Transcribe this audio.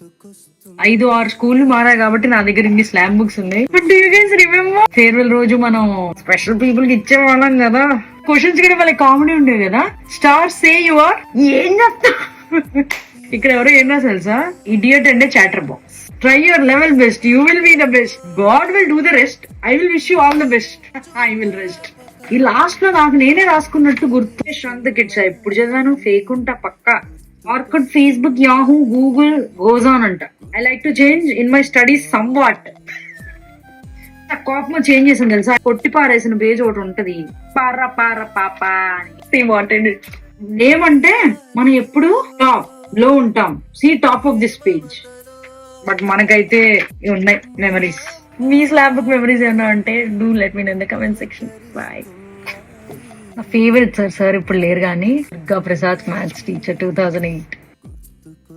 5-6 school మారా కాబట్టి నా దగ్గర ఇన్ని స్లామ్ బుక్స్ ఉన్నాయి. But do you guys remember farewell రోజు మనం స్పెషల్ పీపుల్ కి ఇచ్చేవాళ్ళం కదా, క్వశ్చన్స్ కూడా వాళ్ళకి కామెడీ ఉండేది కదా. స్టార్ సే యు ఆర్ ఏం చేస్తా. ఇక్కడ ఎవరో ఏం రాసి తెలుసా, ఇడియట్ అంటే chatter box. Try your level best, you will be the best, God will do the rest, I will wish you all the best, I will rest. ఈ last లో నాకు నేనే రాసుకున్నట్టు గుర్తు. శ్రద్ధ కిడ్స్ ఎప్పుడు చదివాను, ఫేక్ ఉంటా పక్కా. Orkut, Facebook, Yahoo, Google goes on అంట. I like to change in my studies somewhat. కోపం చేంజ్ చేసాను తెలుసా, కొట్టి పారేసిన పేజ్ ఒకటి ఉంటది, పార పార పాపా అని. ఏమంటే మనం ఎప్పుడు టాప్ లో ఉంటాం, see top of this page. But మనకైతే ఉన్నాయి మెమరీస్. మీ స్లాబ్ బుక్ మెమరీస్ ఏమన్నా అంటే do let me know in the comment section. Bye. నా ఫేవరెట్ సార్ ఇప్పుడు లేరు కానీ, దుర్గా ప్రసాద్ మ్యాథ్స్ టీచర్ 2008.